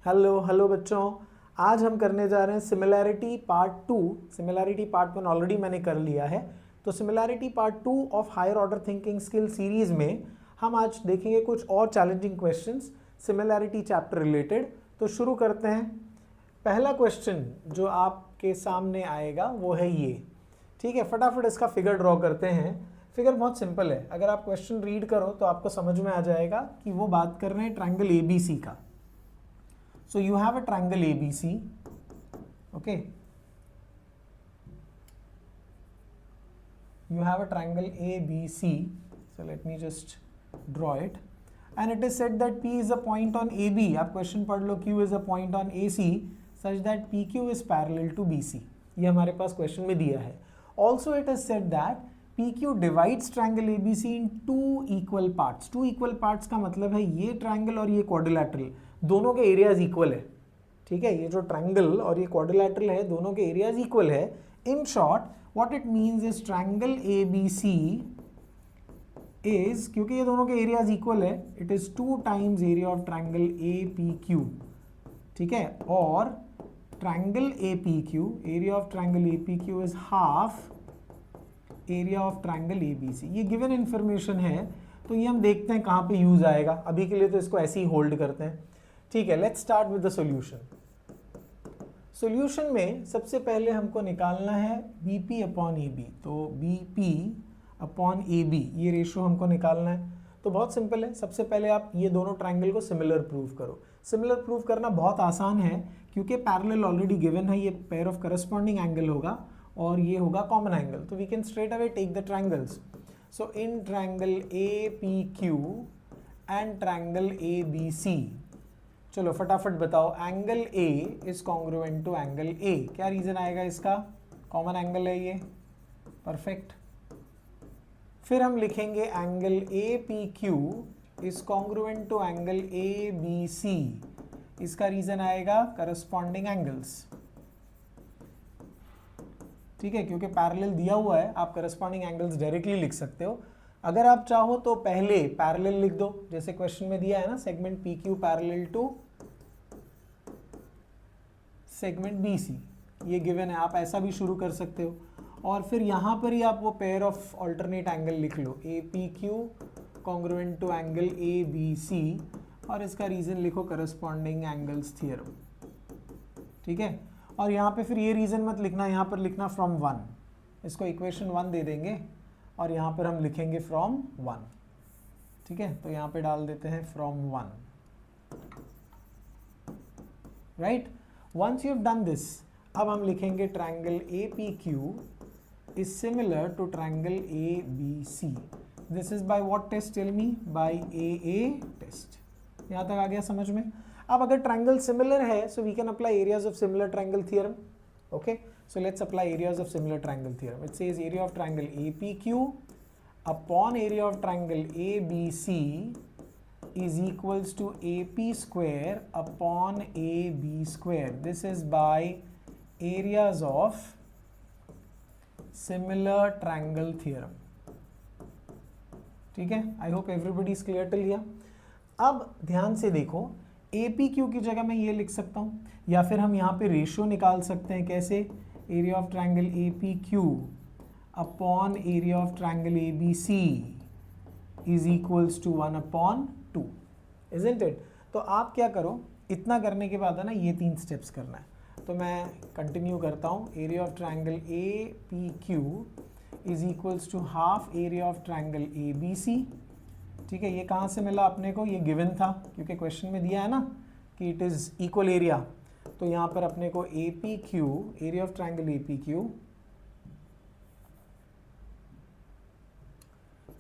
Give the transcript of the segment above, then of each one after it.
Hello hello बच्चों, आज हम करने जा रहे हैं similarity part 2। Similarity part 1 already मैंने कर लिया है, तो similarity part 2 of higher order thinking skill series में हम आज देखेंगे कुछ और challenging questions similarity chapter related. तो शुरू करते हैं। पहला क्वेश्चन जो आपके सामने आएगा वो है ये। ठीक है, फटाफट इसका फिगर ड्रॉ करते हैं। फिगर बहुत सिंपल है, अगर आप क्वेश्चन रीड करो तो आपको समझ में आ जाएगा कि वो बात कर रहे हैं ट्रायंगल ABC का। So you have a triangle ABC, okay? You have a triangle ABC. So let me just draw it. And it is said that P is a point on AB. आप question पढ़ लो, Q is a point on AC such that PQ is parallel to BC. ये हमारे पास question में दिया है. Also it is said that PQ divides triangle ABC in two equal parts. Two equal parts का मतलब है ये ट्रायंगल और ये क्वाड्रिलैटरल दोनों के एरियाज इक्वल है। ठीक है, ये जो ट्रायंगल और ये क्वाड्रिलैटरल है दोनों के एरियाज इक्वल है। In short what it means is triangle ABC is, क्योंकि ये दोनों के एरियाज इक्वल है, it is 2 times area of triangle APQ। ठीक है, और triangle APQ, area of triangle APQ is half area of triangle ABC। ये गिवन इंफॉर्मेशन है, तो ये हम देखते हैं कहाँ पे यूज आएगा। अभी के लिए तो इसको ऐसे ही होल्ड करते हैं। ठीक है, let's start with the solution. Solution में सबसे पहले हमको निकालना है BP अपॉन AB। तो BP अपॉन AB ये रेशो हमको निकालना है। तो बहुत सिंपल है, सबसे पहले आप ये दोनों ट्रायंगल को सिमिलर प्रूव करो। सिमिलर प्रूव करना बहुत आसान है क्योंकि पैरेलल ऑलरेडी गिवन है, ये पेयर ऑफ करस्पॉन्डिंग एंगल होगा और ये होगा कॉमन एंगल। तो we can straight away take the triangles. So in triangle APQ and triangle ABC, चलो फटाफट बताओ, angle A is congruent to angle A। क्या रीजन आएगा इसका? कॉमन एंगल है ये, परफेक्ट। फिर हम लिखेंगे angle APQ is congruent to angle ABC। इसका रीजन आएगा करस्पॉन्डिंग एंगल्स। ठीक है, क्योंकि पैरेलल दिया हुआ है, आप करस्पॉन्डिंग एंगल्स डायरेक्टली लिख सकते हो। अगर आप चाहो तो पहले पैरेलल लिख दो, जैसे क्वेश्चन में दिया है ना, segment PQ parallel to segment BC, ये गिवन है, आप ऐसा भी शुरू कर सकते हो। और फिर यहाँ पर ही आप वो पेयर ऑफ ऑल्टरनेट एंगल लिख लो, APQ congruent to angle ABC, और इसका रीजन लिखो करस्पॉन्डिंग एंगल्स थ्योरम। ठीक है, और यहाँ पे फिर ये रीजन मत लिखना, यहाँ पर लिखना फ्रॉम 1। इसको इक्वेशन 1 दे देंगे और यहाँ पर हम लिखेंगे फ्रॉम 1। ठीक है, तो यहाँ पे डाल देते हैं from 1, right. Once you have done this, अब हम लिखेंगे triangle APQ is similar to triangle ABC। This is by what test? Tell me. By AA test. यहाँ तक आ गया समझ में? अब अगर ट्रायंगल सिमिलर है, so we can apply areas of similar triangle theorem. Okay, so let's apply areas of similar triangle theorem. It says area of triangle APQ upon area of triangle ABC is equals to AP square upon AB square. This is by areas of similar triangle theorem. ठीक है, I hope everybody is clear till here. अब ध्यान से देखो, APQ की जगह मैं ये लिख सकता हूँ, या फिर हम यहाँ पे रेशियो निकाल सकते हैं। कैसे? Area of triangle APQ upon area of triangle ABC is equals to 1 upon 2, isn't it? तो आप क्या करो, इतना करने के बाद है ना, ये 3 स्टेप्स करना है। तो मैं कंटिन्यू करता हूँ। Area of triangle APQ is equals to half area of triangle ABC। ठीक है, ये कहाँ से मिला अपने को? ये गिवन था, क्योंकि क्वेश्चन में दिया है ना कि इट इज इक्वल एरिया। तो यहाँ पर अपने को APQ, area of triangle APQ,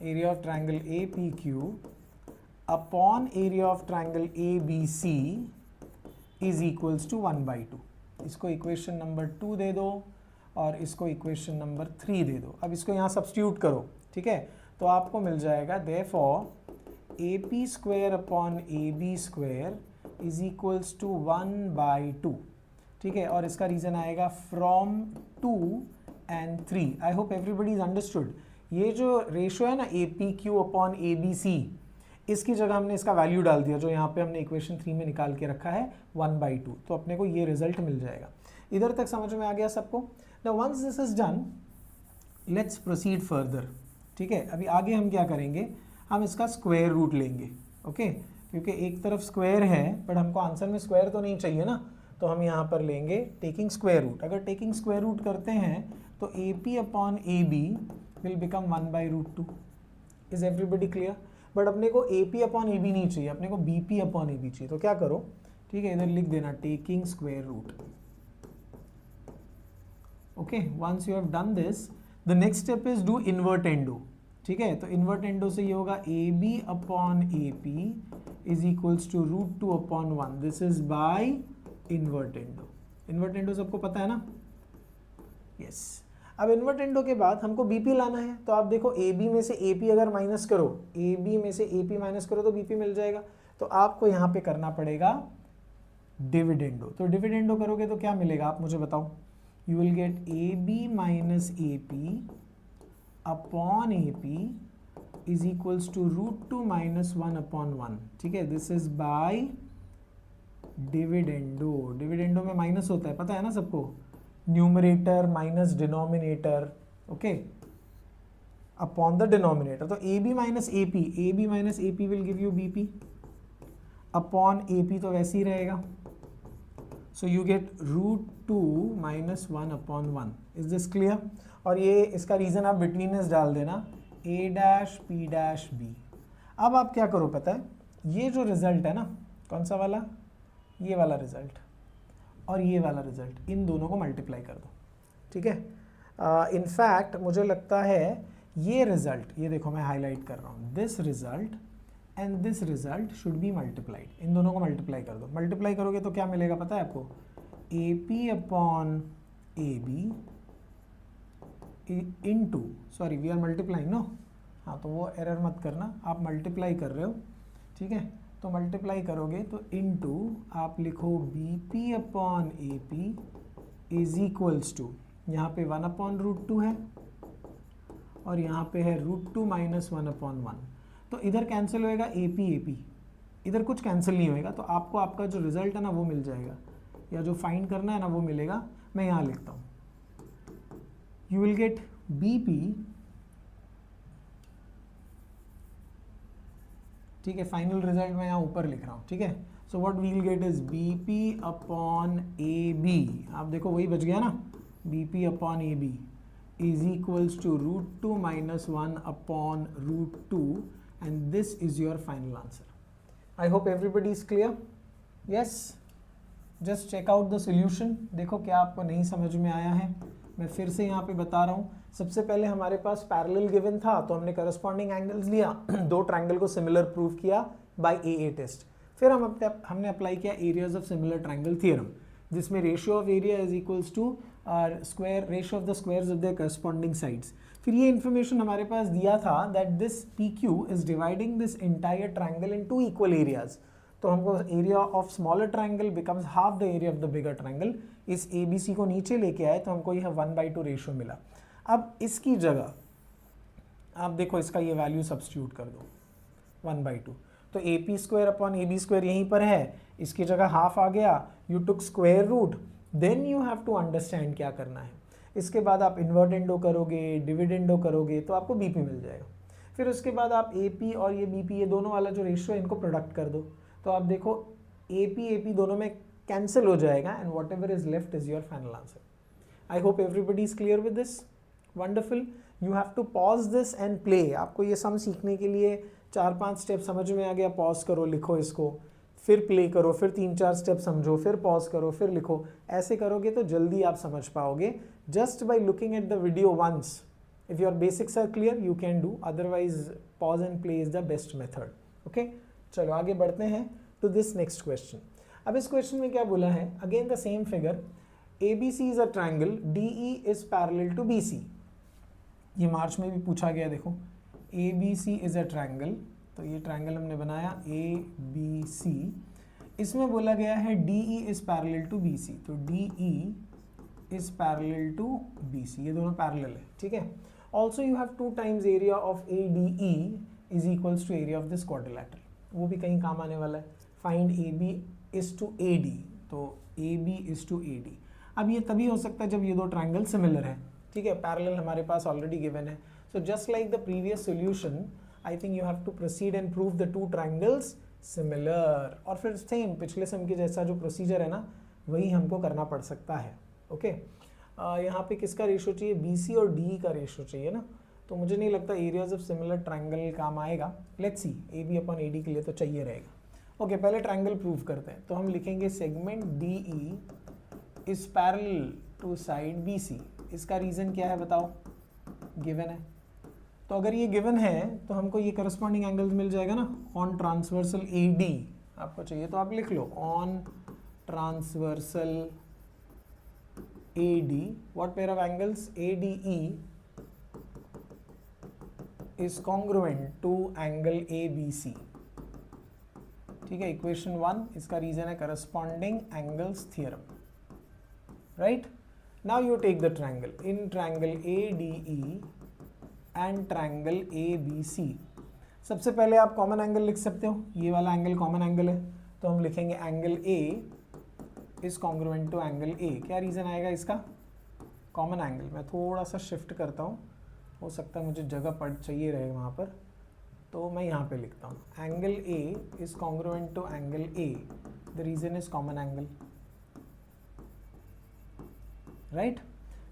area of triangle APQ upon area of triangle ABC is equals to 1/2। इसको इक्वेशन नंबर 2 दे दो और इसको इक्वेशन नंबर 3 दे दो। अब इसको यहाँ सब्स्टिट्यूट करो। ठीक है, तो आपको मिल जाएगा therefore AP square upon AB square is equals to 1/2। ठीक है, और इसका रीजन आएगा from 2 and 3। I hope everybody is understood. ये जो रेशियो है ना APQ अपॉन ABC, इसकी जगह हमने इसका वैल्यू डाल दिया जो यहाँ पे हमने इक्वेशन 3 में निकाल के रखा है 1/2, तो अपने को ये रिजल्ट मिल जाएगा। इधर तक समझ में आ गया सबको? Now once this is done, let's proceed further. ठीक है, अभी आगे हम क्या करेंगे, हम इसका स्क्वायर रूट लेंगे। ओके, क्योंकि एक तरफ स्क्वायर है बट हमको आंसर में स्क्वायर तो नहीं चाहिए ना, तो हम यहाँ पर लेंगे टेकिंग स्क्वायर रूट। अगर टेकिंग स्क्वायर रूट करते हैं तो AP upon AB will become 1/√2। Is everybody clear? But अपने को AP अपॉन AB नहीं चाहिए, अपने को BP अपॉन AB चाहिए। तो क्या करो, ठीक है, इधर लिख देना taking square root. Okay, once you have done this, the next step is do invertendo. ठीक है, तो इन्वर्टेंडो से ये होगा AB upon AP is equals to √2 upon 1। This is by invertendo. Invertendo सबको पता है ना? यस। अब इन्वर्टेंडो के बाद हमको BP लाना है, तो आप देखो AB में से AP अगर माइनस करो, AB में से AP माइनस करो तो BP मिल जाएगा। तो आपको यहाँ पे करना पड़ेगा डिविडेंडो। तो डिविडेंडो करोगे तो क्या मिलेगा आप मुझे बताओ? You will get AB minus AP upon AP is equals to √2 minus 1 upon 1। ठीक है, this is by dividendo. Dividendo में माइनस होता है, पता है ना सबको? Numerator minus denominator, okay, upon the denominator. तो AB minus AP will give you BP upon AP, तो वैसे ही रहेगा। So you get √2 minus 1 upon 1। Is this clear? और ये इसका रीजन आप बिटवीन डाल देना A', P', B। अब आप क्या करो पता है, ये जो रिजल्ट है ना, कौन सा वाला, ये वाला रिजल्ट और ये वाला रिजल्ट, इन दोनों को मल्टीप्लाई कर दो। ठीक है, इनफैक्ट मुझे लगता है ये रिजल्ट, ये देखो मैं हाईलाइट कर रहा हूँ, this result and this result should be multiplied. इन दोनों को मल्टीप्लाई कर दो। मल्टीप्लाई करोगे तो क्या मिलेगा पता है आपको? AP upon AB into, sorry we are multiplying no, हाँ तो वो एरर मत करना, आप मल्टीप्लाई कर रहे हो। ठीक है, तो मल्टीप्लाई करोगे तो इनटू आप लिखो BP upon AP is equals to, यहाँ पे 1 अपॉन √2 है और यहाँ पे है √2 माइनस 1 अपॉन 1। तो इधर कैंसिल होएगा AP, इधर कुछ कैंसिल नहीं होएगा, तो आपको आपका जो रिजल्ट है ना वो मिल जाएगा, या जो फाइंड करना है ना वो मिलेगा। मैं यहाँ लिखता हूँ, यू विल गेट BP, ठीक है, फाइनल रिजल्ट मैं यहाँ ऊपर लिख रहा हूँ। ठीक है, so what we will get is BP upon AB। आप देखो वही बच गया ना, BP upon AB is equals to √2 minus 1 upon √2 and this is your final answer. I hope everybody is clear. Yes, just check out the solution, देखो क्या आपको नहीं समझ में आया है। मैं फिर से यहाँ पे बता रहा हूँ, सबसे पहले हमारे पास पैरेलल गिवन था तो हमने करस्पॉन्डिंग एंगल्स लिया, दो ट्रायंगल को सिमिलर प्रूव किया बाय AA टेस्ट। फिर हमने अप्लाई किया areas of similar triangle theorem, जिसमें ratio of area is equals to square ratio of the squares of the corresponding sides. फिर ये इन्फॉर्मेशन हमारे पास दिया था that this PQ is dividing this entire triangle in 2 equal areas. तो हमको area of smaller triangle becomes half the area of the bigger triangle. इस ABC को नीचे लेके आए तो हमको यह 1/2 रेशियो मिला। अब इसकी जगह आप देखो इसका ये वैल्यू सब्स्टिट्यूट कर दो 1/2, तो AP square upon AB square यहीं पर है, इसकी जगह हाफ आ गया, you took square root, then you have to understand क्या करना है। इसके बाद आप इन्वर्टेंडो करोगे, डिविडेंडो करोगे तो आपको BP मिल जाएगा। फिर उसके बाद आप AP और ये BP, ये दोनों वाला जो रेशियो है इनको प्रोडक्ट कर दो, तो आप देखो AP दोनों में कैंसिल हो जाएगा and whatever is left is your final answer. I hope everybody is clear with this. Wonderful, you have to pause this and play. आपको ये सम सीखने के लिए 4-5 स्टेप समझ में आ गया, पॉज करो, लिखो इसको, फिर प्ले करो, फिर 3-4 स्टेप समझो, फिर पॉज करो, फिर लिखो। ऐसे करोगे तो जल्दी आप समझ पाओगे, just by looking at the video once. If your basics are clear you can do, otherwise pause and play is the best method. Okay, चलो आगे बढ़ते हैं टू दिस नेक्स्ट क्वेश्चन। अब इस क्वेश्चन में क्या बोला है, again the same figure, ABC is a triangle, DE is parallel to BC। ये मार्च में भी पूछा गया, देखो ABC इज अ ट्रायंगल, तो ये ट्रायंगल हमने बनाया ABC, इसमें बोला गया है DE is parallel to BC, तो DE is parallel to BC, ये दोनों पैरेलल है। ठीक है, also you have 2 times area of ADE is equals to area of this quadrilateral. वो भी कहीं काम आने वाला है। Find a b is to a d, तो a b is to a d. अब ये तभी हो सकता है जब ये दो ट्राइंगल सिमिलर है, ठीक है, पैरेलल हमारे पास ऑलरेडी गिवन है। So just like the previous solution, I think you have to proceed and prove the two triangles similar, और फिर सेम पिछले सम के जैसा जो प्रोसीजर है ना, वही हमको करना पड़ सकता है। ओके, यहाँ पे किसका रेशो चाहिए, बी सी और डी का रेशो चाहिए ना, तो मुझे नहीं लगता एरियाज ऑफ सिमिलर ट्राइंगल काम आएगा। Let's see, A B upon A D के लिए तो चाहिए रहेगा। ओके, पहले ट्राइंगल प्रूव करते हैं। तो हम लिखेंगे segment D E is parallel to side B C. इसका रीज़न क्या है बताओ, गिवन है। तो अगर ये गिवन है तो हमको ये करस्पॉन्डिंग एंगल्स मिल जाएगा ना, ऑन ट्रांसवर्सल ए डी आपको चाहिए तो आप लिख लो on transversal A D, what pair of angles, A D E is congruent to angle A B C. ठीक है, इक्वेशन 1, इसका रीजन है corresponding angles theorem, right. Now you take the triangle, in triangle A D E and triangle A B C. सबसे पहले आप common angle लिख सकते हो, ये वाला एंगल कॉमन एंगल है, तो हम लिखेंगे angle A is congruent to angle A. क्या रीज़न आएगा इसका, कॉमन एंगल। मैं थोड़ा सा शिफ्ट करता हूँ, हो सकता है मुझे जगह पड़ चाहिए रहे वहाँ पर, तो मैं यहाँ पे लिखता हूँ angle A is congruent to angle A, the reason is common angle, right.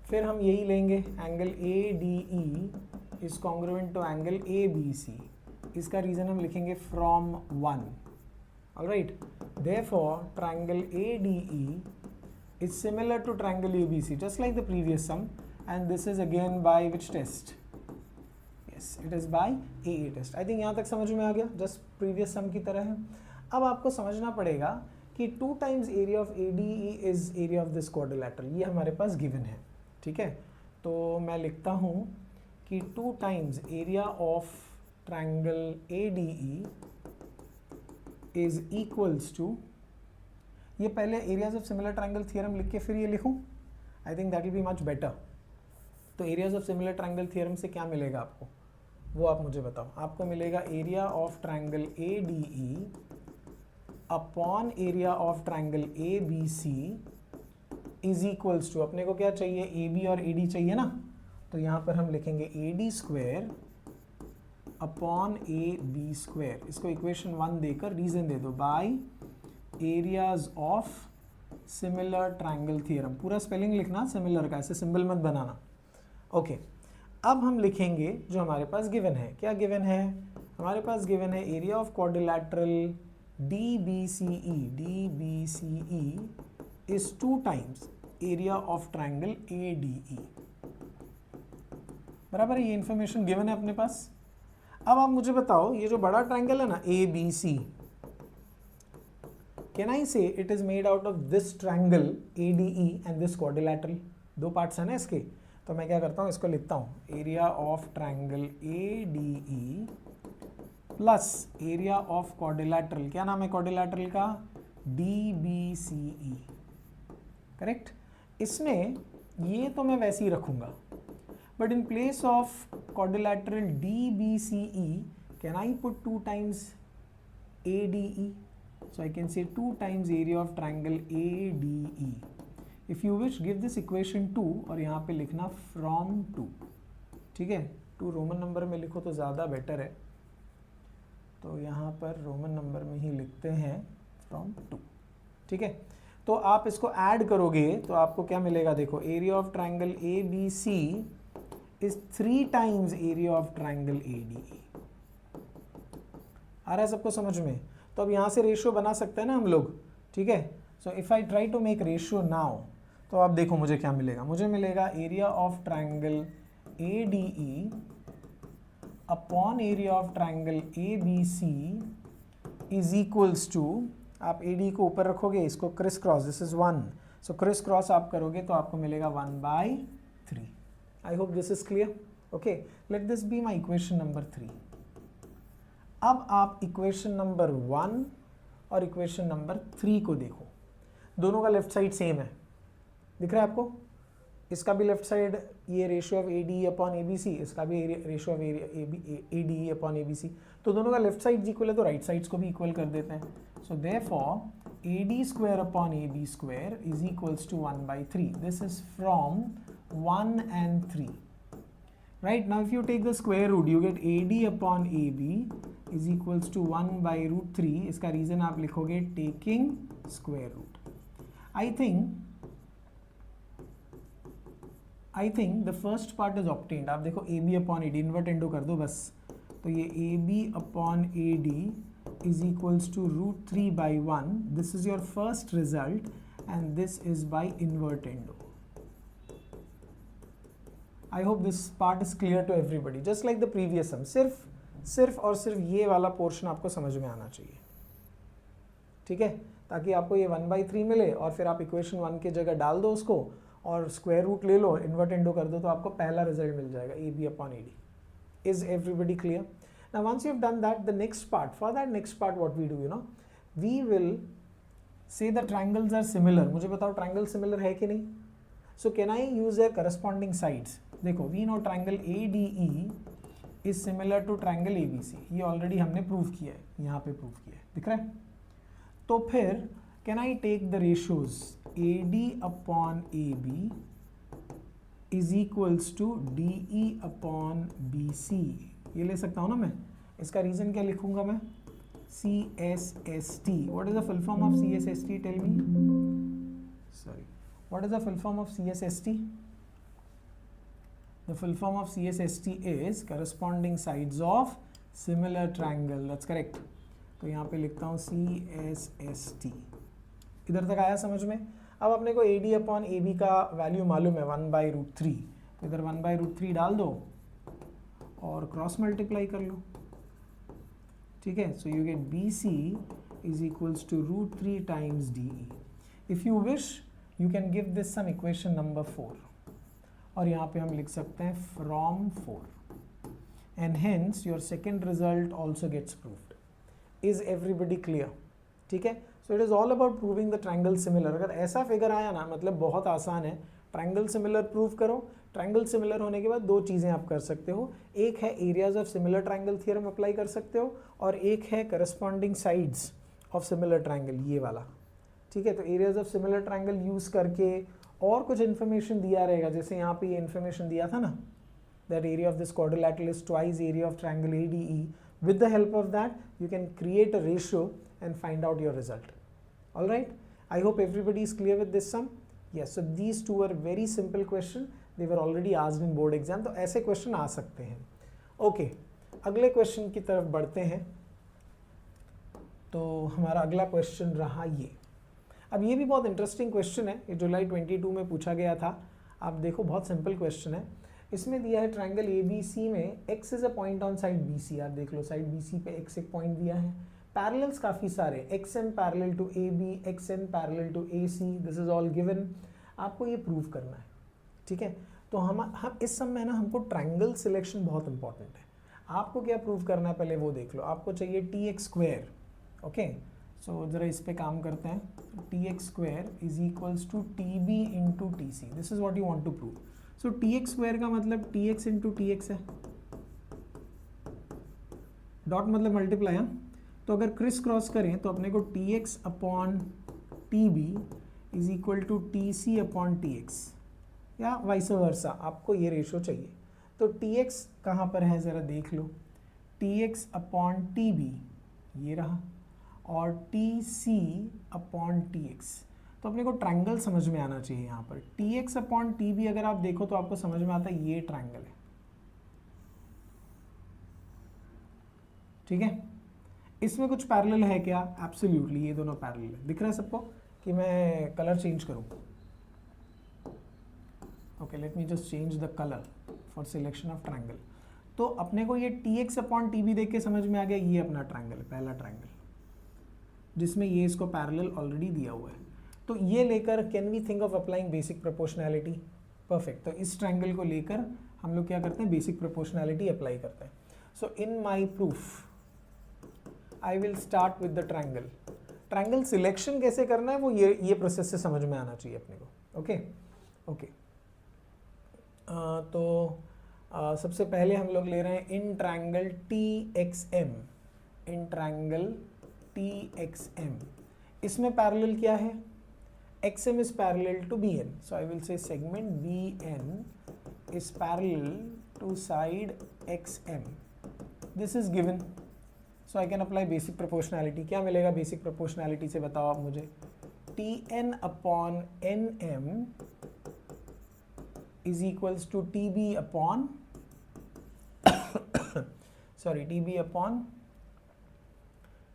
फिर हम यही लेंगे angle A D E is congruent to angle A B C, इसका रीज़न हम लिखेंगे from 1, alright. Therefore triangle A D E is similar to triangle ABC, just like the previous sum, and this is again by which test? Yes, it is by AA test. I think यहाँ तक समझ में आ गया, just previous sum की तरह है। अब आपको समझना पड़ेगा कि 2 times area of ADE is area of this quadrilateral, ये हमारे पास given है, ठीक है। तो मैं लिखता हूँ कि 2 times area of triangle ADE is equals to, ये पहले areas of similar triangle theorem लिख के फिर ये लिखूं, I think that will be much better. तो areas of similar triangle theorem से क्या मिलेगा आपको, वो आप मुझे बताओ। आपको मिलेगा area of triangle A D E upon area of triangle A B C is equals to, अपने को क्या चाहिए, ए बी और ए डी चाहिए ना, तो यहाँ पर हम लिखेंगे A D square upon A B square. इसको इक्वेशन 1 देकर रीजन दे दो, by areas of similar triangle theorem. पूरा स्पेलिंग लिखना सिमिलर का, ऐसे सिंबल मत बनाना। ओके, अब हम लिखेंगे जो हमारे पास गिवन है। क्या गिवन है हमारे पास, गिवन है area of quadrilateral D B C E is 2 times area of triangle A D E, बराबर है। ये इंफॉर्मेशन गिवन है अपने पास। अब आप मुझे बताओ, ये जो बड़ा ट्रायंगल है ना A B C, can I say it is made out of this triangle ADE and this quadrilateral? 2 parts है ना इसके, तो मैं क्या करता हूँ, इसको लिखता हूँ area of triangle ADE plus area of quadrilateral, क्या नाम है क्वाड्रिलैटरल का, DBCE, करेक्ट। इसमें ये तो मैं वैसे ही रखूँगा, but in place of quadrilateral DBCE can I put 2 times ADE? So I can say 2 times area of triangle ADE. If you wish, give this equation 2 और यहाँ पे लिखना from 2, ठीक है। 2 रोमन नंबर में लिखो तो ज़्यादा बेटर है, तो यहाँ पर रोमन नंबर में ही लिखते हैं from 2, ठीक है। तो आप इसको ऐड करोगे तो आपको क्या मिलेगा, देखो area of triangle ABC is 3 times area of triangle ADE। आ रहा है सबको समझ में? तो अब यहाँ से रेशियो बना सकते हैं ना हम लोग, ठीक है। So if I try to make ratio now, तो आप देखो मुझे क्या मिलेगा, मुझे मिलेगा area of triangle A D E upon area of triangle A B C is equals to, आप ए डी को ऊपर रखोगे, इसको criss cross, this is 1, so criss cross आप करोगे तो आपको मिलेगा 1/3। I hope this is clear. Okay, let this be my equation number 3। अब आप इक्वेशन नंबर 1 और इक्वेशन नंबर 3 को देखो, दोनों का लेफ्ट साइड सेम है, दिख रहा है आपको? इसका भी लेफ्ट साइड ये ratio of A D upon A B C, इसका भी ratio of A D upon A B C, तो दोनों का लेफ्ट साइड इक्वल है तो राइट साइड्स को भी इक्वल कर देते हैं. So therefore A D square upon A B square is equals to 1/3. This is from 1 and 3. Right, now if you take the square root you get AD upon AB is equals to 1/√3. इसका reason आप लिखोगे taking square root. I think the first part is obtained. आप देखो AB upon AD invert into कर दो बस, तो ये AB upon AD is equals to √3/1. This is your first result and this is by invert endo. I hope this part is clear to everybody. Just like the previous sum, सिर्फ और सिर्फ ये वाला पोर्शन आपको समझ में आना चाहिए, ठीक है, ताकि आपको ये 1/3 मिले और फिर आप इक्वेशन 1 की जगह डाल दो उसको और स्क्वायर रूट ले लो, इन्वर्ट इंटू कर दो, तो आपको पहला रिजल्ट मिल जाएगा AB upon AD. Is everybody clear? Now once you have done that, the next part, for that next part what we do, you know, we will say the triangles are similar. मुझे बताओ triangle similar है कि नहीं. So can I use their corresponding sides? देखो we know triangle ADE is similar to triangle ABC, ये already हमने prove किया है, यहाँ पे प्रूव किया है, दिख रहा है. तो फिर can I take the ratios AD upon AB is equals to DE upon BC, ये ले सकता हूँ ना मैं. इसका रीजन क्या लिखूंगा मैं, CSST. What is the full form of CSST? Tell me. Sorry, what is the full form of CSST? The full form of CSST is corresponding sides of similar triangle. That's correct. तो यहाँ पे लिखता हूँ CSST. इधर तक आया समझ में. अब अपने को AD अपॉन AB का वैल्यू मालूम है 1/√3, तो इधर 1/√3 डाल दो और क्रॉस मल्टीप्लाई कर लो, ठीक है. सो you gate BC is equals to √3 times DE. If you wish you can give this some equation number 4. और यहाँ पे हम लिख सकते हैं from 4 and hence your second result also gets proved. Is everybody clear? ठीक है. So it is all about proving the triangle similar. अगर ऐसा फिगर आया ना, मतलब बहुत आसान है, ट्रायंगल सिमिलर प्रूव करो. ट्रायंगल सिमिलर होने के बाद दो चीज़ें आप कर सकते हो, एक है areas of similar triangle theorem apply कर सकते हो और एक है corresponding sides of similar triangle, ये वाला, ठीक है. तो areas of similar triangle use करके और कुछ इन्फॉर्मेशन दिया रहेगा, जैसे यहाँ पे ये इन्फॉर्मेशन दिया था ना, that area of this quadrilateral is twice area of triangle ADE. With the help of that you can create a ratio and find out your result. Alright, I hope everybody is clear with this sum. Yes, so these two are very simple question, they were already asked in board exam, तो ऐसे question आ सकते हैं. Okay, अगले question की तरफ बढ़ते हैं. तो हमारा अगला क्वेश्चन रहा ये. अब ये भी बहुत इंटरेस्टिंग क्वेश्चन है, ये जुलाई 22 में पूछा गया था. आप देखो बहुत सिंपल क्वेश्चन है. इसमें दिया है ट्रायंगल ABC में x is a point on side BC. आप देख लो साइड BC पे x एक पॉइंट दिया है. पैरेलल्स काफ़ी सारे, XM parallel to AB, XN parallel to AC, this is all given. आपको ये प्रूव करना है, ठीक है. तो हम इस सब में ना हमको ट्रायंगल सिलेक्शन बहुत इंपॉर्टेंट है. आपको क्या प्रूव करना है पहले वो देख लो. आपको चाहिए TX स्क्वायर. ओके, सो ज़रा इस पे काम करते हैं. TX square is equals to TB into TC. This is what you want to prove. So TX square का मतलब TX इंटू TX है, डॉट मतलब मल्टीप्लाई है. तो अगर क्रिस क्रॉस करें तो अपने को TX upon TB is equal to TC upon TX या वाइस वर्सा, आपको ये रेशो चाहिए. तो TX कहाँ पर है ज़रा देख लो. TX अपॉन TB ये रहा और TC अपॉन TX. तो अपने को ट्रायंगल समझ में आना चाहिए यहाँ पर. TX अपॉन TB अगर आप देखो तो आपको समझ में आता है ये ट्रायंगल है, ठीक है. इसमें कुछ पैरेलल है क्या? एब्सोल्युटली, ये दोनों पैरेलल है. दिख रहा है सबको कि मैं कलर चेंज करूँ? Okay, late me just change the colour for selection of triangle. तो अपने को ये TX अपॉन TB देख के समझ में आ गया ये अपना ट्रायंगल है, पहला ट्रायंगल, जिसमें ये इसको पैरेलल ऑलरेडी दिया हुआ है. तो ये लेकर can we think of applying basic proportionality. Perfect. तो इस ट्रायंगल को लेकर हम लोग क्या करते हैं, बेसिक प्रोपोर्शनैलिटी अप्लाई करते हैं. So in my proof I will start with the triangle. Triangle selection कैसे करना है वो ये प्रोसेस से समझ में आना चाहिए अपने को. ओके ओके, सबसे पहले हम लोग ले रहे हैं in triangle TXM, in triangle TXM, इसमें पैरेलल क्या है? XM is parallel to BN, so I will say segment BN is parallel to side XM. This is given, so I can apply basic proportionality. क्या मिलेगा basic proportionality से बताओ आप मुझे? TN upon NM is equals to TB upon sorry TB upon,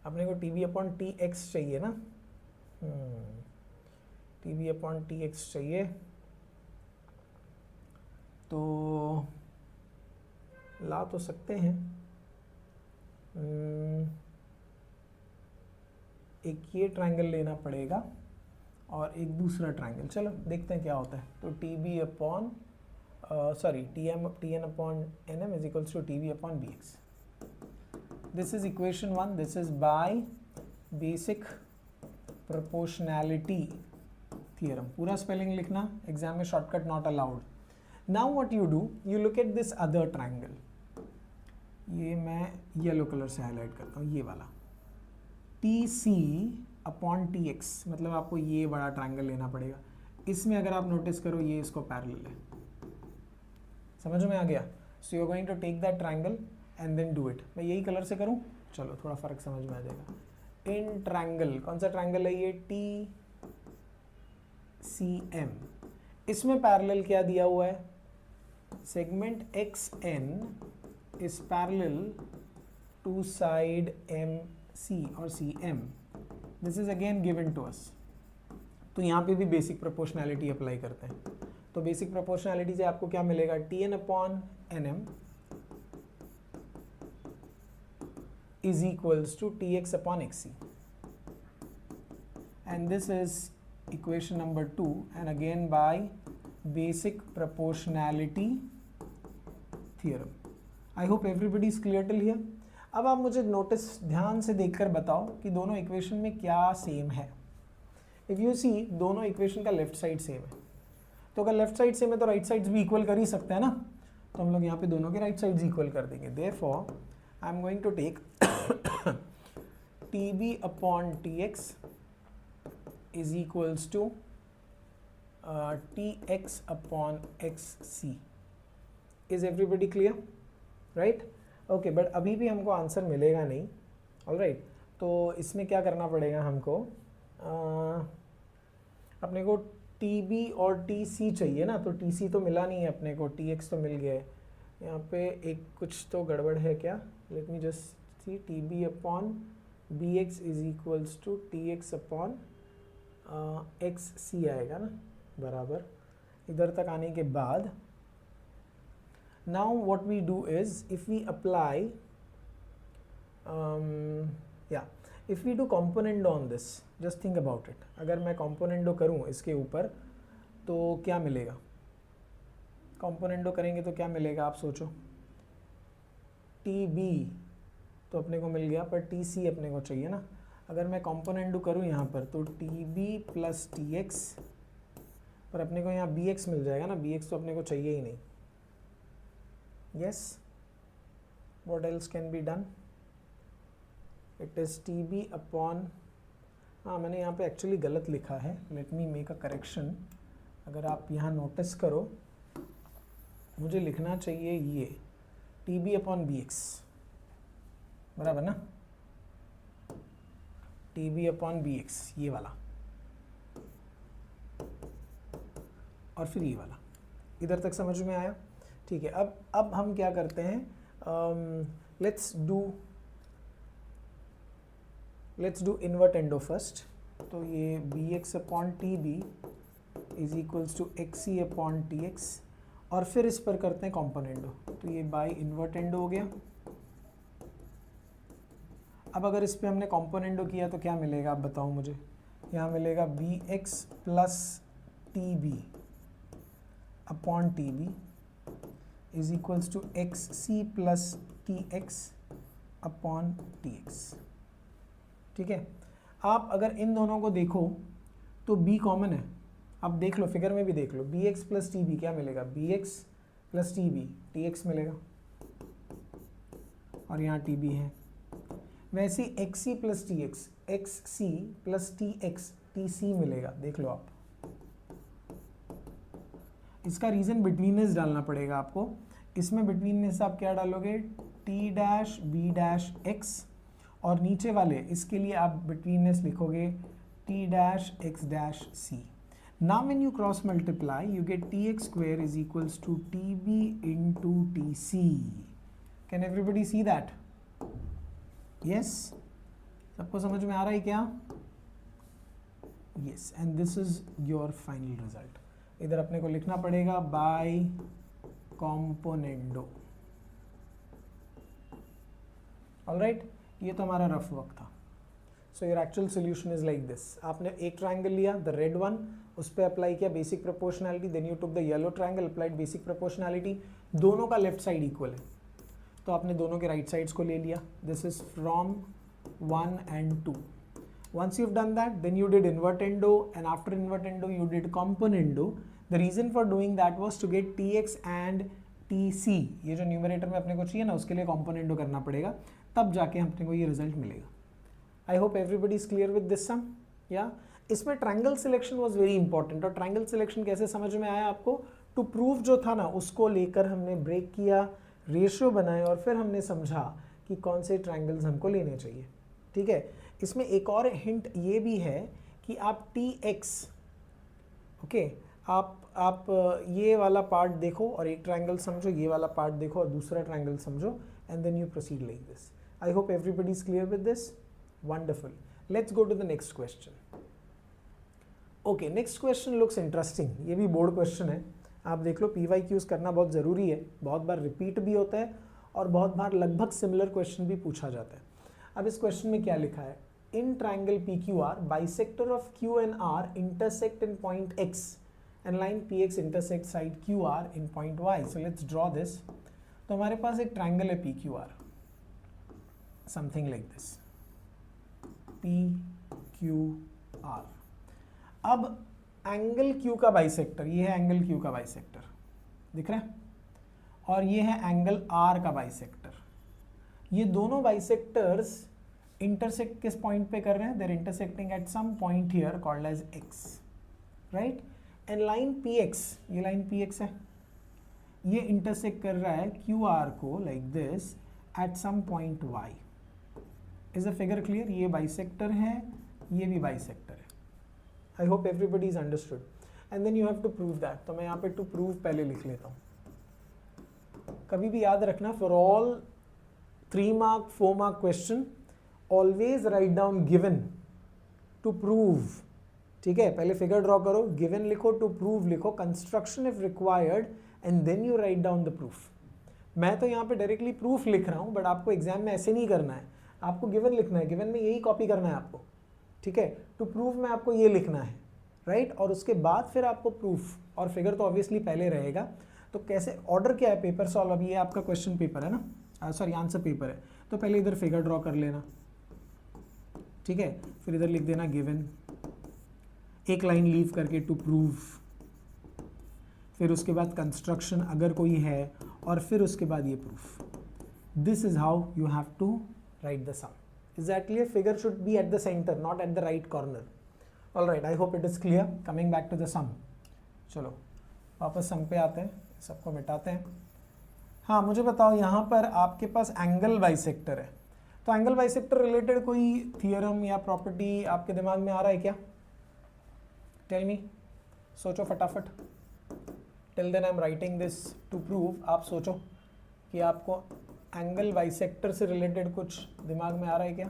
अपने को TB upon TX चाहिए ना, TB upon TX चाहिए, तो ला तो सकते हैं। एक ये ट्रायंगल लेना पड़ेगा और एक दूसरा ट्रायंगल, चलो देखते हैं क्या होता है। तो TB upon TN upon NM is equals to TB upon BX। This is equation 1, this is by basic proportionality theorem. पूरा स्पेलिंग लिखना, एग्जाम में shortcut not allowed. Now what you do, you look at this other triangle, ये मैं yellow colour से highlight करता हूँ, ये वाला TC अपॉन TX, मतलब आपको ये बड़ा ट्रायंगल लेना पड़ेगा। इसमें अगर आप नोटिस करो ये इसको पैरेलल है, समझ में आ गया? So you are going to take that triangle and then do it. मैं यही कलर से करूँ, चलो थोड़ा फर्क समझ में आ जाएगा। इन ट्रायंगल, कौन सा ट्रायंगल है ये? TCM, इसमें पैरेलल क्या दिया हुआ है? Segment XN is parallel to side MC और CM. This is again given to us. तो यहाँ पे भी बेसिक प्रोपोर्शनैलिटी अप्लाई करते हैं। तो बेसिक प्रोपोर्शनैलिटी से आपको क्या मिलेगा? TN upon NM is equals to TX upon XC. And this is equation number 2, and again by basic proportionality theorem. I hope everybody is clear till here. अब आप मुझे नोटिस ध्यान से देखकर बताओ कि दोनों इक्वेशन में क्या सेम है। इफ़ यू सी, दोनों इक्वेशन का लेफ्ट साइड सेम है, तो अगर लेफ्ट साइड सेम है तो राइट साइड्स भी इक्वल कर ही सकते हैं ना, तो हम लोग यहाँ पे दोनों के राइट साइड्स इक्वल कर देंगे। Therefore I am going to take TB upon TX is equals to TX upon XC। Is everybody clear? Right, okay. But अभी भी हमको आंसर मिलेगा नहीं, ऑलराइट। तो इसमें क्या करना पड़ेगा हमको, अपने को TB और TC चाहिए ना, तो TC तो मिला नहीं है अपने को, TX तो मिल गया है। यहाँ पे एक कुछ तो गड़बड़ है क्या? Let me just see. TB upon BX is equals to TX upon XC आएगा ना, बराबर। इधर तक आने के बाद now what we do is, if we apply if we do componendo on this, just think about it, अगर मैं componendo करूँ इसके ऊपर तो क्या मिलेगा? componendo करेंगे तो क्या मिलेगा आप सोचो? TB तो अपने को मिल गया, पर TC अपने को चाहिए ना। अगर मैं componendo करूँ यहाँ पर तो TB प्लस TX, पर अपने को यहाँ BX मिल जाएगा ना, BX तो अपने को चाहिए ही नहीं। Yes, what else can be done? It is TB upon, हाँ मैंने यहाँ पे एक्चुअली गलत लिखा है, let me make a correction। अगर आप यहाँ नोटिस करो, मुझे लिखना चाहिए ये TB अपॉन BX, बराबर ना? TB अपॉन BX, ये वाला, और फिर ये वाला। इधर तक समझ में आया? ठीक है। अब हम क्या करते हैं, लेट्स डू इन्वर्टेंडो फर्स्ट। तो ये BX upon TB is equals to XC upon TX, और फिर इस पर करते हैं कॉम्पोनेंडो। तो ये बाय इन्वर्टेंडो हो गया। अब अगर इस पर हमने कॉम्पोनेंडो किया तो क्या मिलेगा आप बताओ मुझे? यहाँ मिलेगा BX plus TB upon TB is equals to XC plus TX upon TX। ठीक है। आप अगर इन दोनों को देखो तो B कॉमन है। अब देख लो, फिगर में भी देख लो, BX प्लस TB क्या मिलेगा? BX plus T B, T X मिलेगा और यहाँ टी बी है। वैसे X C plus T X, X C plus T X, T C मिलेगा। देख लो आप, इसका रीजन बिटवीननेस डालना पड़ेगा आपको। इसमें बिटवीननेस आप क्या डालोगे, T dash B dash X, और नीचे वाले इसके लिए आप बिटवीननेस लिखोगे T dash X dash C. Now when you cross multiply you get T X square is equals to T B into T C. Can everybody see that? Yes, सबको समझ में आ रहा है क्या? Yes, and this is your final result. इधर अपने को लिखना पड़ेगा बाय कॉम्पोनेंडो। ऑलराइट, ये तो हमारा रफ वर्क था। So your actual solution is like this. आपने एक ट्राइंगल लिया, द रेड वन, उस पर अप्लाई किया basic proportionality, then you took the yellow triangle, applied basic proportionality. दोनों का लेफ्ट साइड इक्वल है तो आपने दोनों के राइट साइड्स को ले लिया। This is from 1 and 2. Once you've done that, then you did invertendo, and after invertendo you did componendo. The reason for doing that was to get tx and tc, ये जो numerator में अपने को चाहिए ना, उसके लिए componendo करना पड़ेगा, तब जाके अपने को ये रिजल्ट मिलेगा। I hope everybody is clear with this sum. Yeah? इसमें triangle selection was very important. और ट्राइंगल सिलेक्शन कैसे समझ में आया आपको? टू प्रूव जो था ना, उसको लेकर हमने ब्रेक किया, रेशियो बनाए, और फिर हमने समझा कि कौन से ट्राइंगल्स हमको लेने चाहिए। ठीक है, इसमें एक और हिंट ये भी है कि आप टी एक्स, ओके, आप ये वाला पार्ट देखो और एक ट्राइंगल समझो, ये वाला पार्ट देखो और दूसरा ट्राइंगल समझो, and then you proceed like this. I hope everybody is clear with this. Wonderful, let's go to the next question. Okay, next question looks interesting. ये भी बोर्ड क्वेश्चन है, आप देख लो। पी वाई क्यूज करना बहुत ज़रूरी है, बहुत बार रिपीट भी होता है और बहुत बार लगभग सिमिलर क्वेश्चन भी पूछा जाता है। अब इस क्वेश्चन में क्या लिखा है? In triangle P Q R bisector of Q and R intersect in point X and line P X intersect side Q R in point Y. So let's draw this. तो हमारे पास एक ट्राइंगल है P Q R, something like this, P Q R. अब angle Q का bisector, ये है angle Q का बाइसेक्टर, दिख रहा है, और ये है एंगल आर का बाइसेक्टर। ये दोनों बाइसेक्टर्स इंटरसेक्ट किस पॉइंट पे कर रहे हैं? They're intersecting at some point here called as X, right? And line P X, ये लाइन पी एक्स है, ये इंटरसेक्ट कर रहा है क्यू आर को like this at some point Y. Is the figure clear? ये बाइसेक्टर है, ये भी बाइसेक्टर है। I hope everybody is understood, and then you have to prove that. तो मैं यहाँ पे टू प्रूव पहले लिख लेता हूँ। कभी भी याद रखना, for all 3 mark 4 mark question always write down given to prove. ठीक है, पहले फिगर ड्रॉ करो, गिवन लिखो, टू प्रूव लिखो, construction if required, and then you write down the proof. मैं तो यहाँ पे डायरेक्टली प्रूफ लिख रहा हूँ, बट आपको एग्जाम में ऐसे नहीं करना है, आपको गिवन लिखना है, गिवन में यही कॉपी करना है आपको। ठीक है, टू प्रूव में आपको ये लिखना है, राइट? और उसके बाद फिर आपको प्रूफ, और फिगर तो ऑब्वियसली पहले रहेगा। तो कैसे, ऑर्डर क्या है? Paper solve. अब ये आपका क्वेश्चन पेपर है ना, सॉरी आंसर पेपर है, तो पहले इधर फिगर ड्रॉ कर लेना, ठीक है, फिर इधर लिख देना गिवन, एक लाइन लीव करके टू प्रूव, फिर उसके बाद कंस्ट्रक्शन अगर कोई है, और फिर उसके बाद ये proof. This is how you have to write the sum. Exactly, figure should be at the center, not at the right corner. All right, I hope it is clear. Coming back to the sum. चलो वापस सम पे आते हैं, सबको मिटाते हैं। हाँ, मुझे बताओ, यहाँ पर आपके पास एंगल बाइसेक्टर है, तो एंगल बाइसेक्टर रिलेटेड कोई थियरम या प्रॉपर्टी आपके दिमाग में आ रहा है क्या? टेल मी, सोचो फटाफट। Till then I am writing this to prove. आप सोचो कि आपको एंगल बाइसेक्टर से रिलेटेड कुछ दिमाग में आ रहा है क्या?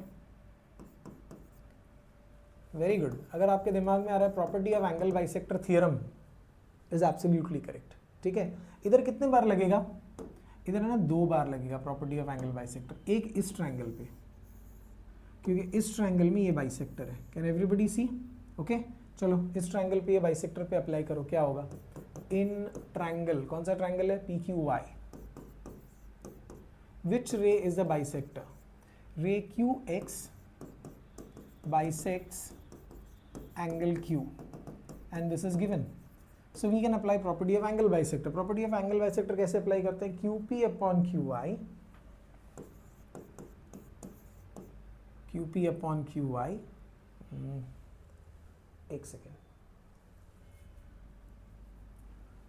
Very good. अगर आपके दिमाग में आ रहा है property of angle bisector theorem is absolutely correct. ठीक है, इधर कितने बार लगेगा? इधर है ना 2 बार लगेगा प्रॉपर्टी ऑफ एंगल बाइसेक्टर। एक इस ट्रायंगल पे, क्योंकि इस ट्रायंगल में ये बाइसेक्टर है। Can everybody C? ओके, चलो इस ट्रायंगल पे ये बाइसेक्टर पे अप्लाई करो, क्या होगा? इन ट्रायंगल, कौन सा ट्रायंगल है? P Q Y. Which ray is the bisector? Ray QX bisects angle Q, and this is given. So we can apply property of angle bisector. Property of angle bisector कैसे apply करते हैं? QP upon QI, QP upon QI, एक second,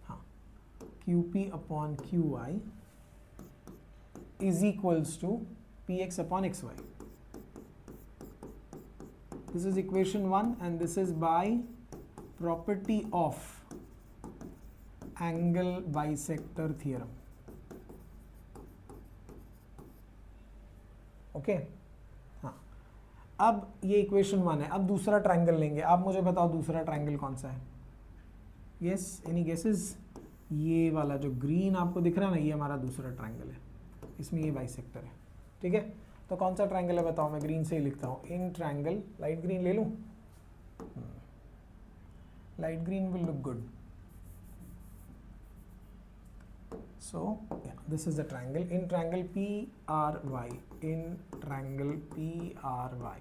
हाँ, QP upon QI is equals to Px upon xy. This is equation 1 and this is by property of angle bisector theorem. Okay? हाँ, अब ये equation 1 है. अब दूसरा ट्रायंगल लेंगे. आप मुझे बताओ दूसरा ट्रायंगल कौन सा है? Yes, any guesses? ये वाला जो ग्रीन आपको दिख रहा है ना, ये हमारा दूसरा ट्रायंगल है. इसमें ये बाइसेक्टर है. ठीक है, तो कौन सा ट्रायंगल है बताओ? मैं ग्रीन से ही लिखता हूँ. इन ट्रायंगल, लाइट ग्रीन ले लूँ? Light green will look good. So yeah, this is the triangle. In triangle PRY, in triangle PRY,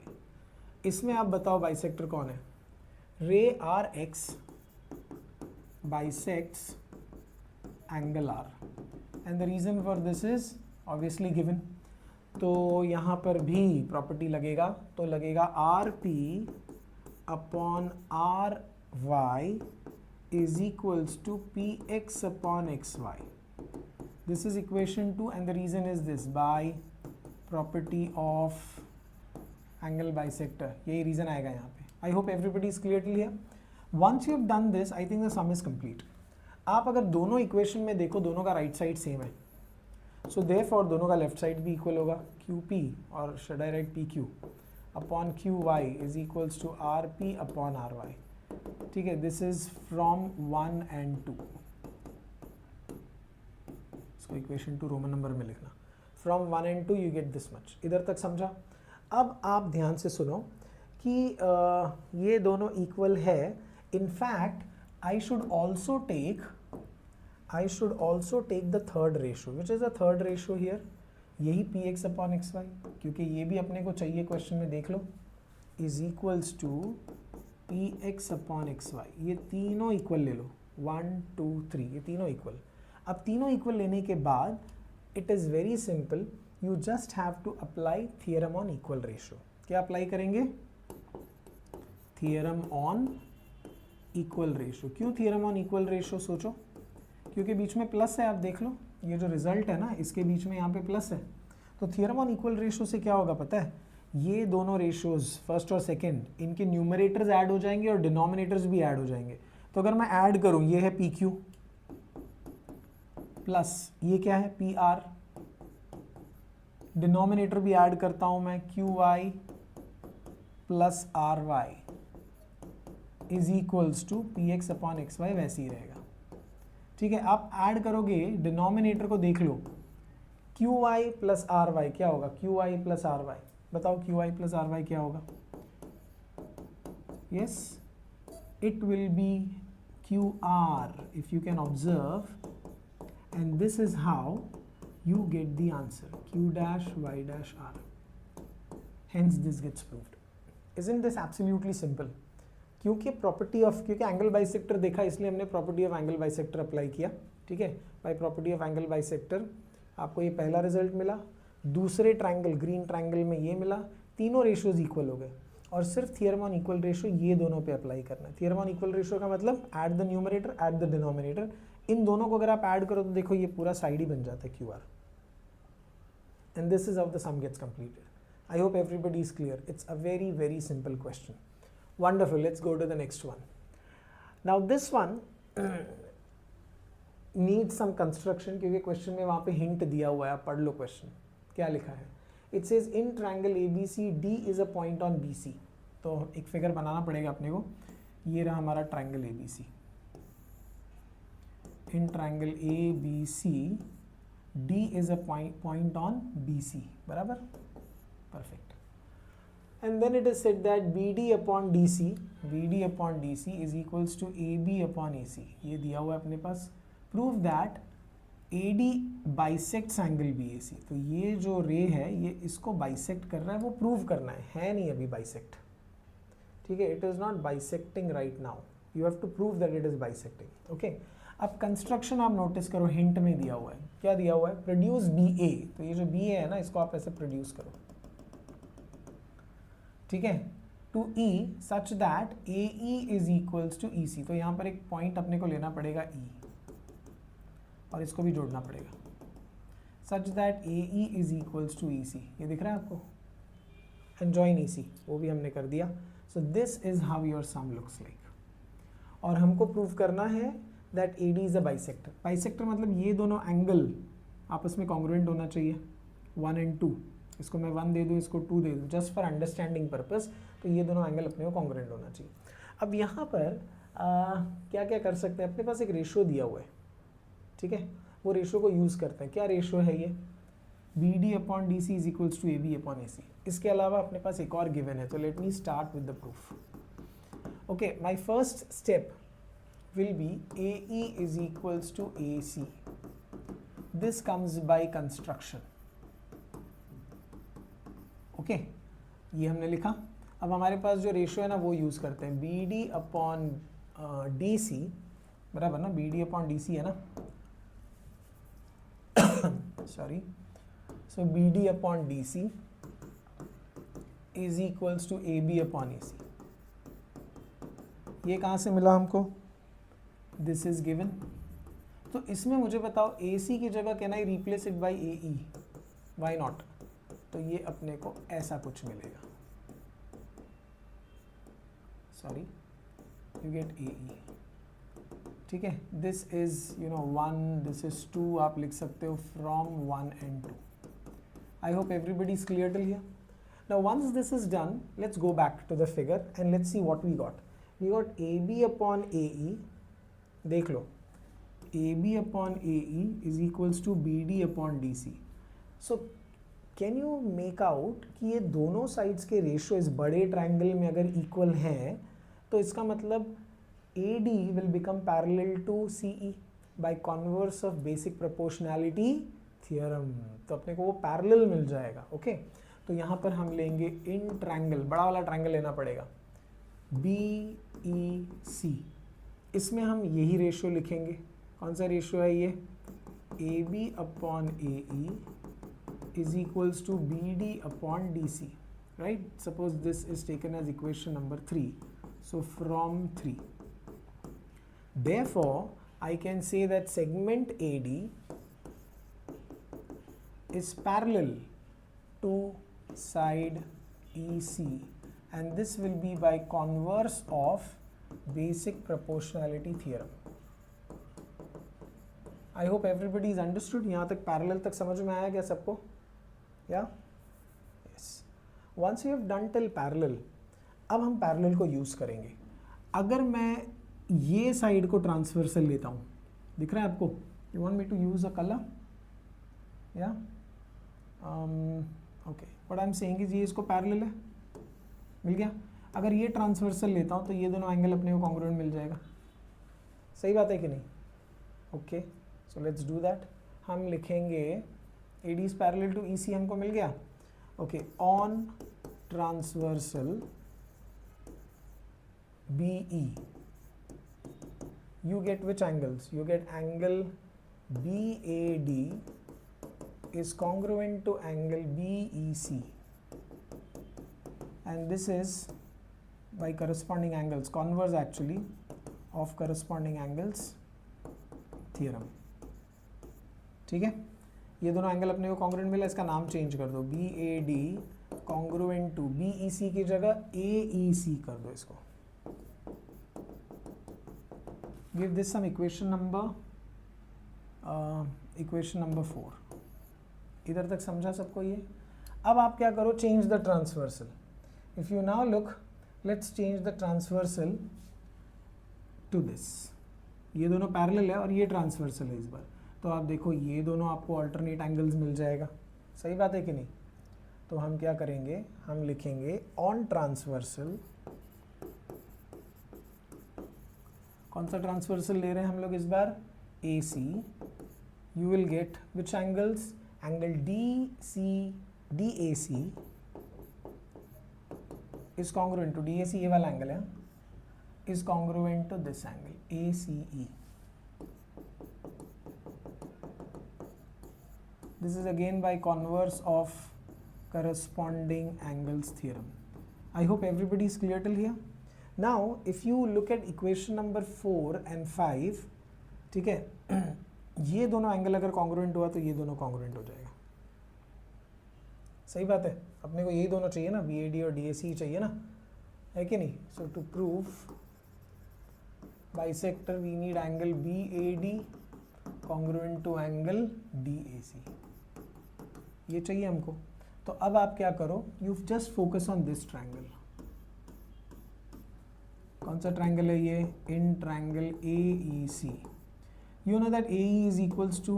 इसमें आप बताओ बाइसेक्टर कौन है? रे RX bisects angle R, and the reason for this is obviously given. तो यहाँ पर भी प्रॉपर्टी लगेगा, तो लगेगा RP upon RY is equals to PX upon XY. This is equation 2 and the reason is this, by property of angle bisector. यही reason आएगा यहाँ पे. I hope everybody is clear till here. Once you have done this, I think the sum is complete. आप अगर दोनों equation में देखो, दोनों का राइट साइड सेम है, सो देयरफॉर दोनों का लेफ्ट साइड भी इक्वल होगा. QP और should I write PQ upon QY is equals to RP upon RY. ठीक है, दिस इज फ्रॉम 1 and 2. इसको इक्वेशन 2 रोमन नंबर में लिखना. From 1 and 2 you get this much. इधर तक समझा? अब आप ध्यान से सुनो कि ये दोनों इक्वल है. In fact I should also take the third ratio. Which is the third ratio here? यही Px अपॉन XY, क्योंकि ये भी अपने को चाहिए क्वेश्चन में, देख लो, is equals to Px upon XY. ये तीनों इक्वल ले लो, 1 2 3, ये तीनों इक्वल. अब तीनों इक्वल लेने के बाद it is very simple, you just have to apply theorem on equal ratio. क्या अप्लाई करेंगे? Theorem on equal ratio. क्यों थियरम ऑन इक्वल रेशो? सोचो, क्योंकि बीच में प्लस है. आप देख लो, ये जो रिजल्ट है ना, इसके बीच में यहाँ पे प्लस है. तो थियरम ऑन इक्वल रेशो से क्या होगा पता है? ये दोनों रेशोज फर्स्ट और सेकेंड, इनके न्यूमरेटर्स ऐड हो जाएंगे और डिनोमिनेटर्स भी ऐड हो जाएंगे. तो अगर मैं ऐड करूँ, ये है PQ प्लस ये क्या है PR, डिनोमिनेटर भी ऐड करता हूं मैं, QI plus RY is equals to PX upon XY. वैसे ही रहेगा. ठीक है, आप ऐड करोगे, डिनोमिनेटर को देख लो, QI प्लस RY क्या होगा? QI प्लस RY, बताओ QI प्लस RY क्या होगा? Yes, it will be QR if you can observe, and this is how you get the answer, Q dash Y dash R. Hence this gets proved. Isn't this absolutely simple? क्योंकि angle bisector देखा, इसलिए हमने property of angle bisector apply किया. ठीक है, by property of angle bisector आपको ये पहला रिजल्ट मिला. दूसरे ट्रायंगल, ग्रीन ट्रायंगल में ये मिला. तीनों रेशियोज इक्वल हो गए और सिर्फ थियरम ऑन इक्वल रेशियो ये दोनों पे अप्लाई करना है. थियरम ऑन इक्वल रेशियो का मतलब add the numerator add the denominator. इन दोनों को अगर आप ऐड करो तो देखो ये पूरा साइड ही बन जाता है QR. And this is how the sum gets completed. I hope everybody is clear. It's a very very simple question. Wonderful. Let's go to the next one. Now this one need some construction, क्योंकि question में वहाँ पे hint दिया हुआ है. आप पढ़ लो question क्या लिखा है. It says in triangle ABC D is a point on BC. तो एक फिगर बनाना पड़ेगा अपने को. ये रहा हमारा triangle ABC. In triangle ABC D is a point on BC. बराबर, perfect. And then it is said that BD upon DC is equals to AB upon AC. ये दिया हुआ है अपने पास. Prove that AD bisects angle BAC. तो ये जो रे है ये इसको बाइसेक्ट कर रहा है, वो प्रूव करना है नहीं अभी बाइसेक्ट. ठीक है, it is not bisecting right now. You have to prove that it is bisecting. Okay, अब कंस्ट्रक्शन आप नोटिस करो, हिंट में दिया हुआ है, क्या दिया हुआ है, प्रोड्यूस बी ए। तो ये जो बी ए है ना, इसको आप ऐसे प्रोड्यूस करो, ठीक है, to e such that a e is equals to e c. तो यहाँ पर एक पॉइंट अपने को लेना पड़ेगा ई, और इसको भी जोड़ना पड़ेगा, such that a e is equals to e c. ये दिख रहा है आपको, एंड जॉइन ई सी, वो भी हमने कर दिया। So this is how your sum looks like. और हमको प्रूव करना है that A D is a bisector. Bisector मतलब ये दोनों एंगल आपस में कॉन्ग्रुएंट होना चाहिए, 1 and 2। इसको मैं 1 दे दूँ, इसको 2 दे दूँ, जस्ट फॉर अंडरस्टैंडिंग पर्पस। तो ये दोनों एंगल अपने को कॉन्ग्रुएंट होना चाहिए। अब यहाँ पर क्या क्या कर सकते हैं, अपने पास एक रेशो दिया हुआ है, ठीक है, वो रेशो को यूज़ करते हैं। क्या रेशो है ये, b d upon d c is equals to a B upon a c. इसके अलावा अपने पास एक और गिवन है, तो let me start with the proof. Okay, my first step will be AE is equals to AC. This comes by construction. Okay, ये हमने लिखा। अब हमारे पास जो रेशियो है ना वो यूज़ करते हैं, BD अपॉन DC, बराबर ना, BD अपॉन DC है ना, sorry, so BD upon DC is equals to AB upon AC। ये कहाँ से मिला हमको, दिस इज गिवन। तो इसमें मुझे बताओ AC की जगह can I replace it by AE, why not. तो ये अपने को ऐसा कुछ मिलेगा, सॉरी, यू गेट AE, ठीक है। दिस इज 1, दिस इज 2, आप लिख सकते हो from 1 and 2। I hope everybody is clear till here. Now once this is done, let's go back to the figure and let's see what we got. We got AB upon AE, देख लो, AB upon AE is equals to BD upon DC। So can you make out कि ये दोनों sides के ratio इस बड़े triangle में अगर इक्वल हैं, तो इसका मतलब AD will become parallel to CE by converse of basic proportionality theorem. तो अपने को वो पैरेलल मिल जाएगा। ओके, तो यहाँ पर हम लेंगे इन ट्राइंगल, बड़ा वाला ट्राइंगल लेना पड़ेगा, BEC। इसमें हम यही रेशियो लिखेंगे। कौन सा रेशियो है ये, AB upon AE is equals to BD upon DC, right. Suppose this is taken as equation number 3, so from 3, therefore I can say that segment AD is parallel to side EC, and this will be by converse of basic proportionality theorem. I hope everybody is understood. यहाँ तक parallel तक समझ में आया क्या सबको? Yeah? Yes. Once you have done till parallel, अब हम पैरेलल को यूज़ करेंगे। अगर मैं ये साइड को ट्रांसवर्सल लेता हूँ, दिख रहा है आपको, you want me to use a colour, या okay, what I am saying is ये इसको पैरेलल है, मिल गया। अगर ये ट्रांसवर्सल लेता हूँ तो ये दोनों एंगल अपने को कॉन्ग्रुएंट मिल जाएगा। सही बात है कि नहीं? Okay, so let's do that. हम लिखेंगे AD is parallel to EC, हमको मिल गया। Okay, on transversal BE, you get which angles? You get angle BAD is congruent to angle BEC, and this is by corresponding angles, converse actually of corresponding angles theorem। ठीक है, ये दोनों angle अपने को congruent मिला, इसका नाम change कर दो, BAD कॉन्ग्रुएंट टू BEC की जगह AEC कर दो इसको। Give this some equation number 4। इधर तक समझा सबको ये? अब आप क्या करो, change the transversal. If you now look, let's change the transversal to this. ये दोनों पैरेलल है और ये ट्रांसवर्सल है इस बार, तो आप देखो ये दोनों आपको अल्टरनेट एंगल्स मिल जाएगा। सही बात है कि नहीं? तो हम क्या करेंगे, हम लिखेंगे ऑन ट्रांसवर्सल, कौन सा ट्रांसवर्सल ले रहे हैं हम लोग इस बार, AC। You will get which angles, angle DAC is congruent to DAC, ये वाला एंगल है, is congruent to this angle ACE. This is again by converse of corresponding angles theorem. I hope everybody is clear till here. Now if you look at equation number 4 and 5, ठीक है, ये दोनों angle अगर congruent हुआ तो ये दोनों congruent हो जाएगा. सही बात है, अपने को यही दोनों चाहिए ना, BAD और DAC चाहिए ना, है कि नहीं. So to prove bisector we need angle BAD congruent to angle DAC, ये चाहिए हमको. तो अब आप क्या करो, you just focus on this triangle. कौन सा ट्रायंगल है ये, in triangle AEC. You know that AE is equals to,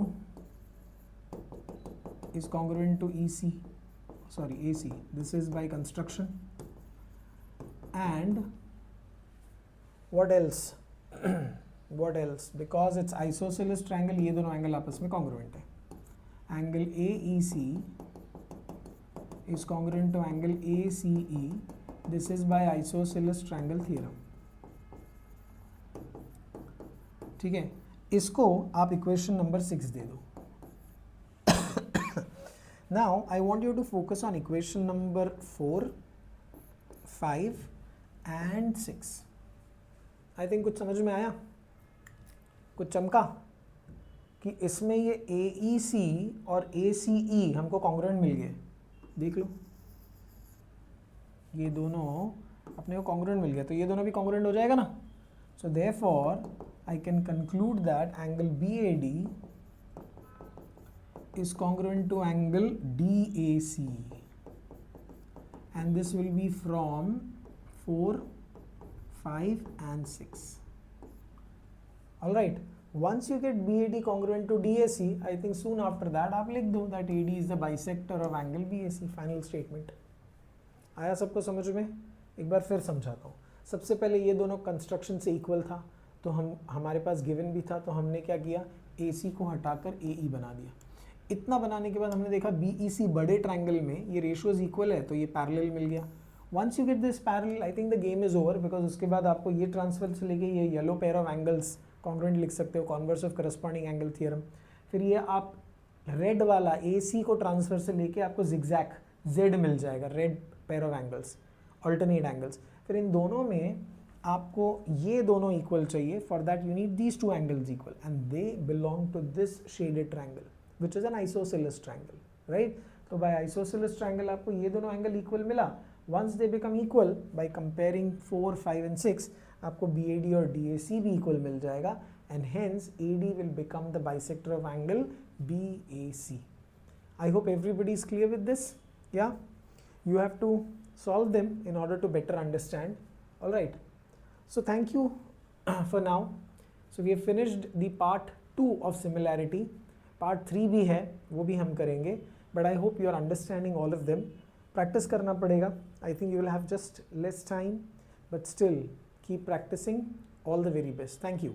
is congruent to EC, sorry AC. This is by construction. And what else? What else? Because it's isosceles triangle, ये दोनों angle आपस में congruent है. Angle AEC is congruent to angle ACE. This is by isosceles triangle theorem. ठीक है, इसको आप equation number 6 दे दो. Now I want you to focus on equation number 4, 5 and 6. I think कुछ समझ में आया, कुछ चमका कि इसमें ये AEC और ACE हमको कॉन्ग्रुएंट मिल गए. देख लो, ये दोनों अपने को कॉन्ग्रुएंट मिल गया, तो ये दोनों भी कॉन्ग्रुएंट हो जाएगा ना. So therefore I can conclude that angle BAD is congruent to angle DAC, and this will be from 4, 5 and 6. Alright, once you get BAD congruent to DAC, I think soon after that आप लिख दो that AD is the bisector of angle BAC. Final statement. आया सबको समझ में? एक बार फिर समझाता हूँ. सबसे पहले ये दोनों कंस्ट्रक्शन से इक्वल था, तो हमारे पास गिवन भी था, तो हमने क्या किया, AC को हटाकर AE बना दिया. इतना बनाने के बाद हमने देखा BEC बड़े ट्रायंगल में ये रेशियोज इक्वल है, तो ये पैरेलल मिल गया. Once you get this parallel, I think the game is over, because उसके बाद आपको ये ट्रांसफर से लेके ये yellow pair of angles congruent लिख सकते हो, converse of corresponding angle theorem. फिर ये आप रेड वाला AC को ट्रांसफर से लेके आपको जिगजैग Z मिल जाएगा, red pair of angles, alternate angles. फिर इन दोनों में आपको ये दोनों इक्वल चाहिए. For that you need these two angles equal and they belong to this shaded triangle which is an isosceles triangle, right. तो बाय आइसोसेलेस ट्रायंगल आपको ये दोनों एंगल इक्वल मिला. Once they become equal by comparing 4, 5 and 6, आपको BAD और DAC भी equal मिल जाएगा, and hence AD will become the bisector of angle BAC. I hope everybody is clear with this. या you have to solve them in order to better understand. All right, so thank you for now. So we have finished the part 2 of similarity. Part 3 भी है, वो भी हम करेंगे, but I hope you are understanding all of them. Practice करना पड़ेगा. I think you will have just less time, but still keep practicing. All the very best. Thank you.